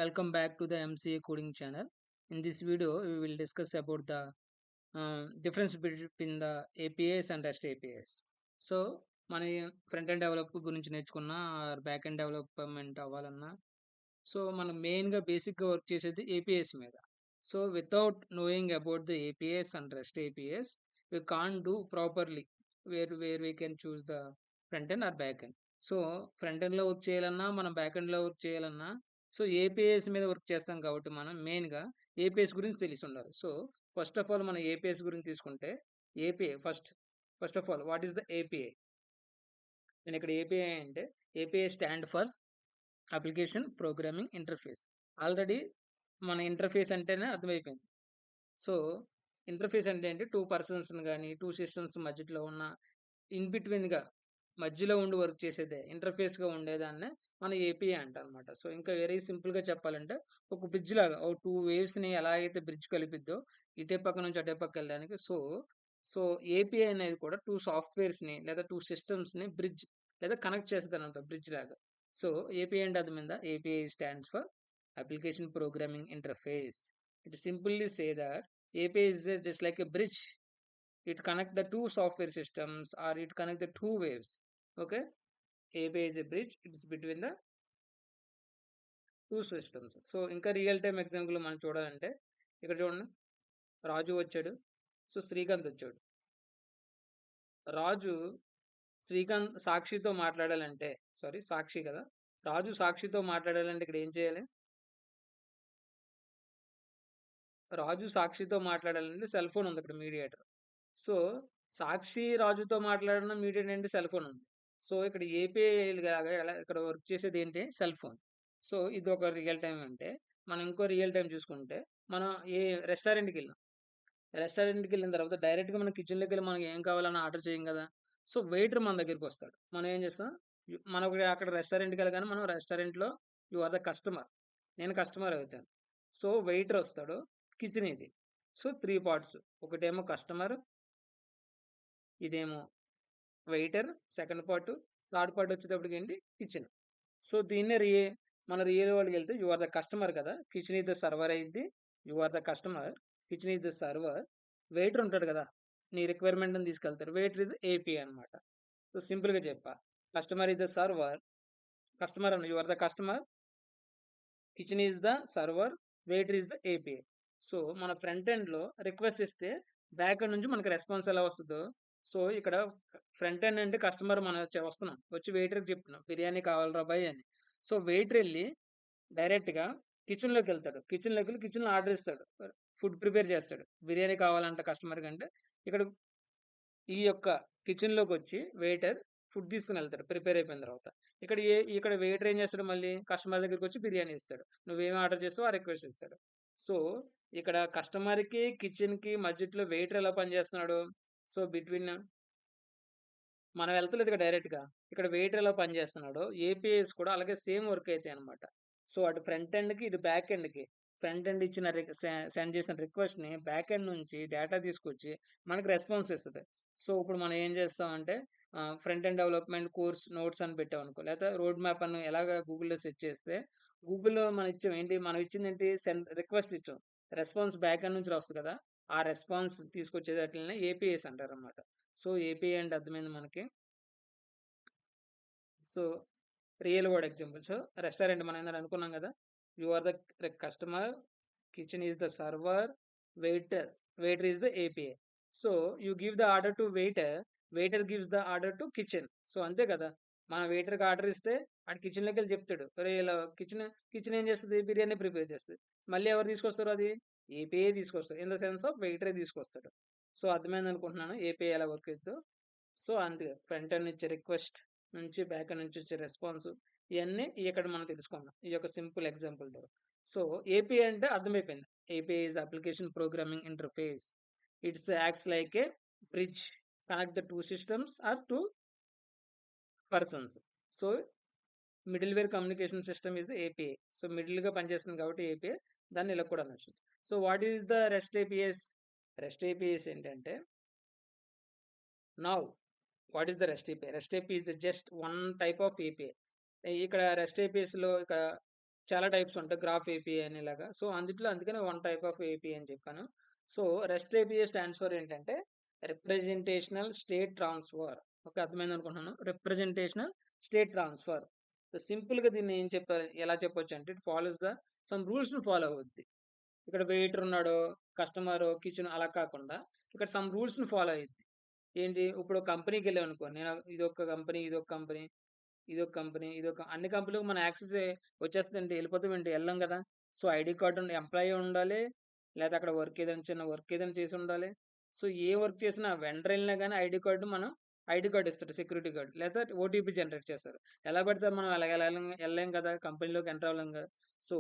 Welcome back to the MCA coding channel. In this video, we will discuss about the difference between the APIs and REST APIs. So మన front end develop గురించి నేర్చుకున్నా back end development అవ్వాలన్నా so మనం మెయిన్గా బేసిక్గా work చేసేది APS మీద. So without knowing about the APS and rest APS we can't do properly where we can choose the front end or back end. So front end లో work చేయాలన్నా మనం back end లో work చేయాలన్నా so APS మీద work చేస్తాం కాబట్టి మనం main గా ఏపీఎస్ గురించి తెలిసి ఉండాలి. సో ఫస్ట్ ఆఫ్ ఆల్ మనం ఏపీఎస్ గురించి తీసుకుంటే API first of all what is the API. నేను ఇక్కడ ఏపీఐ అంటే API stand for application programming interface. Already మన ఇంటర్ఫేస్ అంటేనే అర్థమైపోయింది. సో ఇంటర్ఫేస్ అంటే ఏంటి, టూ పర్సన్స్ కానీ టూ సిస్టమ్స్ మధ్యలో ఉన్న ఇన్ బిట్వీన్గా మధ్యలో ఉండి వర్క్ చేసేదే ఇంటర్ఫేస్గా ఉండేదాన్నే మన ఏపీఐ అంట అనమాట. సో ఇంకా వెరీ సింపుల్గా చెప్పాలంటే ఒక బ్రిడ్జ్ లాగా ఓ టూ వేవ్స్ని ఎలా అయితే బ్రిడ్జ్ కలిపిద్దో ఇటే పక్క నుంచి అటే పక్క వెళ్ళడానికి. సో ఏపీఐ అనేది కూడా టూ సాఫ్ట్వేర్స్ని లేదా టూ సిస్టమ్స్ని బ్రిడ్జ్ లేదా కనెక్ట్ చేస్తుంది అనమాట, బ్రిడ్జ్ లాగా. సో ఏపీఐ అంటే అది మీద API stands for application programming interface. It simply say that API is just like a bridge. It connect the two software systems or it connect the two waves. Okay, API is a bridge. It's between the two systems. So ఇంకా real time example మనం చూడాలంటే ఇక్కడ చూడండి, రాజు వచ్చాడు, so Srikanth వచ్చాడు. రాజు సాక్షితో మాట్లాడాలంటే సాక్షి కదా, రాజు సాక్షితో మాట్లాడాలంటే ఇక్కడ ఏం చేయాలి? రాజు సాక్షితో మాట్లాడాలంటే సెల్ ఫోన్ ఉంది ఇక్కడ మీడియేటర్. సో సాక్షి రాజుతో మాట్లాడిన మీడియేటర్ అంటే సెల్ ఫోన్ ఉంది. సో ఇక్కడ ఏపీఐ ఇక్కడ వర్క్ చేసేది ఏంటి, సెల్ ఫోన్. సో ఇది ఒక రియల్ టైం. అంటే మనం ఇంకో రియల్ టైం చూసుకుంటే మనం ఏ రెస్టారెంట్కి వెళ్ళిన తర్వాత డైరెక్ట్గా మన కిచెన్లోకి వెళ్ళి మనకి ఏం కావాలని ఆర్డర్ చేయం కదా. సో వెయిటర్ మన దగ్గరికి వస్తాడు, మనం ఏం చేస్తాం, మనకు అక్కడ రెస్టారెంట్కి వెళ్ళగానే మనం రెస్టారెంట్లో యు ఆర్ ద కస్టమర్, నేను కస్టమర్ అవుతాను. సో వెయిటర్ వస్తాడు, కిచెన్ ఇది. సో 3 పార్ట్స్, ఒకటేమో కస్టమర్, ఇదేమో waiter, second part, third part వచ్చేటప్పటికి ఏంటి, కిచెన్. సో దీన్నే మన రియల్ వరల్డ్కి వెళ్తే యు ఆర్ ద కస్టమర్ కదా, కిచెన్ ఈజ్ ద సర్వర్ అయింది, you are the customer, kitchen is the server, waiter ఉంటాడు కదా నీ రిక్వైర్మెంట్ అని తీసుకెళ్తారు, వెయిటర్ ఇది ఏపీఐ అనమాట. సో సింపుల్గా చెప్పా, customer is the server, customer అన్న you are the customer, kitchen is the server, waiter is the API. So మన ఫ్రంట్ ఎండ్లో రిక్వెస్ట్ ఇస్తే బ్యాక్ ఎండ్ నుంచి మనకి రెస్పాన్స్ ఎలా వస్తుందో, సో ఇక్కడ ఫ్రంట్ ఎండ్ అంటే కస్టమర్ మనం వస్తున్నాం, వచ్చి వెయిటర్కి చెప్తున్నాం బిర్యానీ కావాలరా బాయ్ అని. సో వెయిటర్ వెళ్ళి డైరెక్ట్గా కిచెన్లోకి వెళ్తాడు, కిచెన్లోకి వెళ్ళి కిచెన్లో ఆర్డర్ ఇస్తాడు, ఫుడ్ ప్రిపేర్ చేస్తాడు, బిర్యానీ కావాలంట కస్టమర్ కంటే. ఇక్కడ ఈ యొక్క కిచెన్లోకి వచ్చి వెయిటర్ ఫుడ్ తీసుకుని వెళ్తాడు ప్రిపేర్ అయిపోయిన తర్వాత. ఇక్కడ వెయిటర్ ఏం చేస్తాడు, మళ్ళీ కస్టమర్ దగ్గరికి వచ్చి బిర్యానీ ఇస్తాడు, నువ్వేమి ఆర్డర్ చేస్తావో ఆ రిక్వెస్ట్ ఇస్తాడు. సో ఇక్కడ కస్టమర్కి కిచెన్కి మధ్యలో వెయిటర్ ఎలా పనిచేస్తున్నాడు, సో బిట్వీన్ మనం వెళ్తలేదు ఇక్కడ డైరెక్ట్గా, ఇక్కడ వెయిటర్ ఎలా పనిచేస్తున్నాడో ఏపీఐస్ కూడా అలాగే సేమ్ వర్క్ అవుతాయి అనమాట. సో అటు ఫ్రంట్ ఎండ్కి ఇటు బ్యాక్ ఎండ్కి, ఫ్రంట్ ఎండ్ ఇచ్చిన సెండ్ చేసిన రిక్వెస్ట్ని బ్యాక్ ఎండ్ నుంచి డేటా తీసుకొచ్చి మనకి రెస్పాన్స్ ఇస్తుంది. సో ఇప్పుడు మనం ఏం చేస్తామంటే front end development course notes అని పెట్టామనుకో, లేదా రోడ్ మ్యాప్ అని ఎలాగ గూగుల్లో సెర్చ్ చేస్తే గూగుల్లో మనం ఇచ్చాం ఏంటి, మనం ఇచ్చింది ఏంటి, రిక్వెస్ట్ ఇచ్చాం, రెస్పాన్స్ బ్యాక్ ఎండ్ నుంచి వస్తుంది కదా, ఆ రెస్పాన్స్ తీసుకొచ్చేది అట్లనే ఏపీఎస్ అంటారు అనమాట. సో ఏపీఐ అంటే అర్థమైంది మనకి. So real world example, so restaurant మనం ఏంటంటే అనుకున్నాం కదా, you are the customer, kitchen is the server, waiter is the API. So you give the order to waiter gives the order to kitchen. So అంతే కదా, మన వెయిటర్కి order ఇస్తే ఆడు కిచెన్లోకి వెళ్ళి చెప్తాడు, అరే ఇలా కిచెన్ ఏం చేస్తుంది, బిర్యానీ ప్రిపేర్ చేస్తుంది. మళ్ళీ ఎవరు తీసుకొస్తారు, అది ఏపీఐ తీసుకొస్తారు, ఇన్ ద సెన్స్ ఆఫ్ వెయిటరే తీసుకొస్తాడు. సో అర్థమైంది అనుకుంటున్నాను ఏపీఐ ఎలా వర్క్ అవుతుందో. సో అంతే, ఫ్రంట్ ఎండ్ ఇచ్చే రిక్వెస్ట్ నుంచి బ్యాక్ ఎండ్ నుంచి వచ్చే రెస్పాన్స్, ఇవన్నీ ఇక్కడ మనం తెలుసుకున్నాం ఈ యొక్క సింపుల్ ఎగ్జాంపుల్ ద్వారా. సో ఏపీఐ అంటే అర్థమైపోయింది, API is application programming interface. It's acts like a bridge, connect the two systems or two persons. So middleware communication system is API. So మిడిల్గా పనిచేస్తుంది కాబట్టి ఏపీఐ, దాన్ని ఇలా కూడా అనొచ్చు. So what is the rest APIs? Rest APIs ఏంటంటే, now what is the rest API? Rest API is just one type of API. ఇక్కడ rest ఏపీఎస్లో ఇక్కడ చాలా టైప్స్ ఉంటాయి. గ్రాఫ్ ఏపీఐ అని ఇలాగా. సో, అందుకనే వన్ టైప్ ఆఫ్ ఏపీఐ అని చెప్పాను. So, rest API stands for ఏంటంటే రిప్రజెంటేషనల్ స్టేట్ ట్రాన్స్‌ఫర్. ఓకే. అర్థమైందనుకుంటున్నాను. Representational state transfer. సింపుల్‌గా దీన్ని ఎలా చెప్పొచ్చంటే ఇట్ ఫాలోస్ ద సమ్ రూల్స్‌ని ఫాలో అవుద్ది. ఇక్కడ వెయిటర్ ఉన్నాడు, కస్టమరు, కిచెన్ అలా కాకుండా ఇక్కడ సమ్ రూల్స్‌ని ఫాలో అయ్యిద్ది. ఏంటి ఇప్పుడు కంపెనీకెళ్ళామనుకో నేను ఇదొక కంపెనీ, ఇదొక కంపెనీ, ఇదొక కంపెనీ, అన్ని కంపెనీలకు మన యాక్సెస్ వచ్చేస్తదండి. ఎళ్ళిపోతామేంటి? ఎళ్ళం గదా! సో, ఐడీ కార్డ్ ఎంప్లాయీ ఉండాలి. లేతే అక్కడ చిన్న వర్క్ ఏదైనా చేసుండాలి. సో, ఏ వర్క్ చేసినా వెండర్ ఎళ్ళినా గాని ఐడీ కార్డ్ ఇస్తాడు. Security card. లేతే ఓటీపీ జనరేట్ చేస్తారు. ఎలా పడితే మనం అలాగ ఎళ్ళలేం కదా! కంపెనీలోకి ఎంటర్ అవ్వలేం గదా! సో,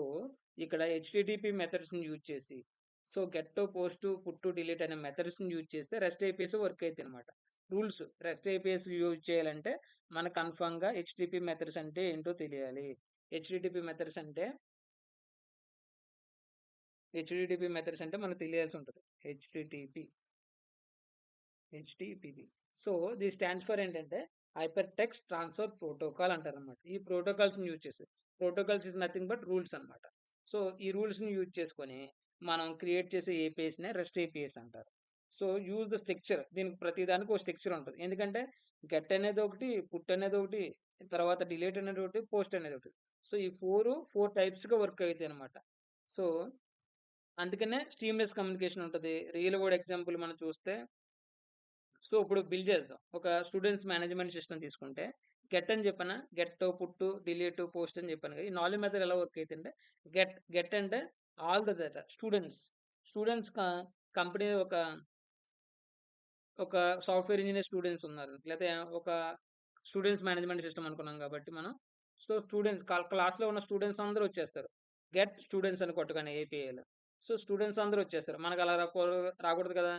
ఇక్కడ హెచ్‌టిటిపి మెథడ్స్‌ని యూజ్ చేసి గెట్ టు, పోస్ట్ టు, పుట్ టు, డిలీట్ అనే మెథడ్స్‌ని యూజ్ చేస్తే రెస్ట్ ఏపీఎస్ వర్క్ అయితాయన్నమాట. రూల్స్ రెస్ట్ ఏపీఎస్ యూజ్ చేయాలంటే మనకు కన్ఫర్మ్‌గా హెచ్‌టిటిపి మెథడ్స్ అంటే ఏంటో తెలియాలి. హెచ్‌టిటిపి మెథడ్స్ అంటే హెచ్‌టిటిపి మెథడ్స్ అంటే మనకు తెలియాల్సి ఉంటది. HTTP. So, this stands for ఏంటంటే హైపర్ టెక్స్ట్ ట్రాన్స్‌ఫర్ ప్రోటోకాల్ అంటారనమాట. ఈ ప్రోటోకాల్స్‌ని యూజ్ చేసి protocols is nothing but rules అనమాట. సో, ఈ రూల్స్‌ని యూజ్ చేసుకొని మనం క్రియేట్ చేసే ఏపీఐస్‌నే రెస్ట్ ఏపీఐస్ అంటారు. సో, యూజ్ ద స్ట్రక్చర్ దీనికి ప్రతి దానికి ఒక స్ట్రక్చర్ ఉంటది. ఎందుకంటే గెట్ అనేది ఒకటి, పుట్ అనేది ఒకటి, తర్వాత డిలీట్ అనేది ఒకటి, పోస్ట్ అనేది ఒకటి. సో, ఈ 4 టైప్స్‌గా వర్క్ అయితాయన్నమాట. సో, అందుకనే స్టీమ్‌లెస్ కమ్యూనికేషన్ ఉంటది. రియల్ వరల్డ్ ఎగ్జాంపుల్ మనం చూస్తే ఇప్పుడు బిల్డ్ చేద్దాం. ఒక స్టూడెంట్స్ మేనేజ్‌మెంట్ సిస్టమ్ తీసుకుంటే గెట్ అని చెప్పానా? గెట్, పుట్, డిలీట్, పోస్ట్ అని చెప్పాను కదా! ఈ 4 మెథడ్ ఎలా వర్క్ అయిద్దంటే గెట్ అంటే all the data students company ఒక సాఫ్ట్‌వేర్ ఇంజినీర్ స్టూడెంట్స్ ఉన్నారు. లేతే ఒక స్టూడెంట్స్ మేనేజ్‌మెంట్ సిస్టమ్ అనుకున్నాం కాబట్టి మనం. స్టూడెంట్స్ క్లాస్‌లో ఉన్న స్టూడెంట్స్ అందరూ వచ్చేస్తారు. గెట్ స్టూడెంట్స్ అని కొట్టగానే ఏపీఐలో. స్టూడెంట్స్ అందరూ వచ్చేస్తారు. మనకు అలా రాకూడదు కదా!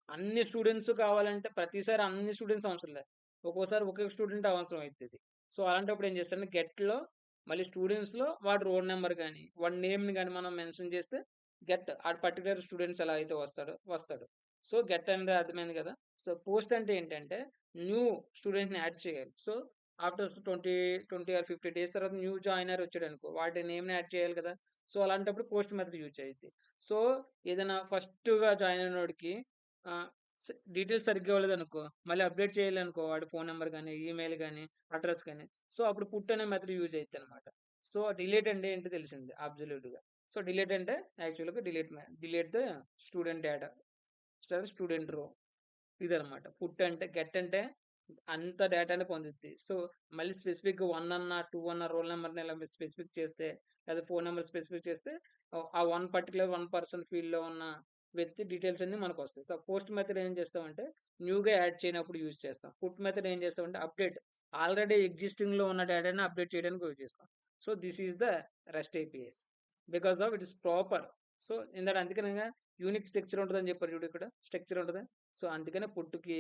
అన్ని స్టూడెంట్స్ కావాలంటే ప్రతిసారి అన్ని స్టూడెంట్స్ అవసరం లేదు. ఒక్కోసారి ఒకే స్టూడెంట్ అవసరం అయితది. అలాంటప్పుడు ఏం చేస్తానంటే గెట్‌లో మళ్ళీ స్టూడెంట్స్‌లో వాడి రోల్ నంబర్ గాని, వాడి నేమ్‌ని గాని మనం మెన్షన్ చేస్తే ఆ పర్టిక్యులర్ స్టూడెంట్స్ ఎలా అయితే వస్తాడు. గెట్ అంటే అర్థమైంది కదా! పోస్ట్ అంటే ఏంటంటే న్యూ స్టూడెంట్‌ని యాడ్ చేయాలి. ఆఫ్టర్ 20 ఆర్ 50 డేస్ తర్వాత న్యూ జాయినర్ వచ్చాడనుకో వాడి నేమ్‌ని యాడ్ చేయాలి కదా! అలాంటప్పుడు పోస్ట్ మెథడ్ యూజ్ అయ్యిద్ది. సో, ఏదైనా ఫస్ట్‌గా జాయిన్ అయినోడికి ఆహ్, డీటెయిల్స్ సరిగ్గా ఇవ్వలేదనుకో, మళ్ళీ అప్‌డేట్ చేయాలనుకో వాడి ఫోన్ నంబర్ గాని, ఈమెయిల్ గాని, అడ్రెస్ గాని, అప్పుడు పుట్ అనే మెథడ్ యూజ్ అయిద్దనమాట. డిలీట్ అంటే ఏంటో తెలిసింది అబ్సల్యూట్‌గా. డిలీట్ అంటే యాక్చువల్‌గా delete the student data. Student రో ఇదనమాట. గెట్ అంటే అంత డేటాని పొందుద్ది. మళ్ళీ స్పెసిఫిక్‌గా 1 అన్నా, 2 అన్నా రోల్ నంబర్‌ని ఇలా స్పెసిఫిక్ చేస్తే, లేదా ఫోన్ నంబర్ స్పెసిఫిక్ చేస్తే ఆ వన్ పర్సన్ ఫీల్డ్‌లో ఉన్న వ్యక్తి డీటెయిల్స్ అన్నీ మనకొస్తాయి. పోస్ట్ మెథడ్ ఏం చేస్తామంటే న్యూగా యాడ్ చేయనప్పుడు యూజ్ చేస్తాం. పుట్ మెథడ్ ఏం చేస్తామంటే ఆల్రెడీ ఎగ్జిస్టింగ్‌లో ఉన్న డేటాని అప్డేట్ చేయడానికి యూజ్ చేస్తాం. This is the rest APIs. Because of it is proper. అందుకనే యూనిక్ స్ట్రక్చర్ ఉంటదని చెప్పారు చూడు ఇక్కడ. స్ట్రక్చర్ ఉంటది. అందుకనే పుట్‌కి,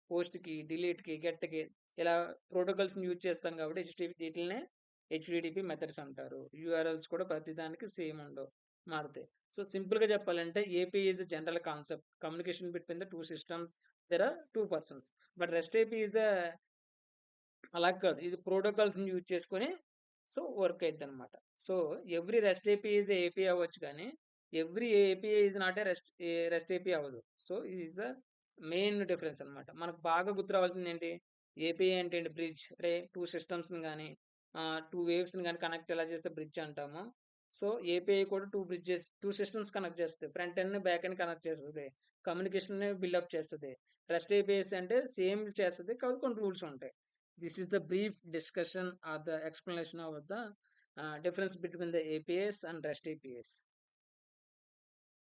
పోస్ట్‌కి, డిలీట్‌కి, గెట్‌కి ఇలా ప్రోటోకాల్స్‌ని యూజ్ చేస్తాం కాబట్టి వీటిల్నే హెచ్‌టిటిపి మెథడ్స్ అంటారు. యూఆర్ఎల్స్ కూడా ప్రతి దానికి సేమ్ ఉండవు. మారుతాయి. సింపుల్‌గా చెప్పాలంటే API is the general concept. Communication between the 2 systems. There are 2 persons. But rest API is the అలా కాదు. ఇది ప్రోటోకాల్స్‌ని యూజ్ చేసుకొని వర్క్ అయిద్దనమాట. So, every rest API is a API అవ్వచ్చు కానీ, every API is not rest API అవ్వదు. ఇది ఈస్ ద మెయిన్ డిఫరెన్స్ అనమాట. మనకు బాగా గుర్తు రావాల్సిందేంటి? ఏపీఐ అంటే ఏంటి? బ్రిడ్జ్. 2 సిస్టమ్స్‌ని గాని, 2 వేవ్స్‌ని గాని కనెక్ట్ ఎలా చేస్తే బ్రిడ్జ్ అంటామో. ఏపీఐ కూడా 2 సిస్టమ్స్ కనెక్ట్ చేస్తది. ఫ్రంట్ ఎండ్‌ని, బ్యాక్ ఎండ్ కనెక్ట్ చేస్తది. కమ్యూనికేషన్‌ని బిల్డప్ చేస్తది. రెస్ట్ ఏపీఐస్ అంటే సేమ్ చేస్తది. కాకపోతే కొన్ని రూల్స్ ఉంటాయి. This is the brief discussion or the explanation of the difference between the APIs and REST APIs.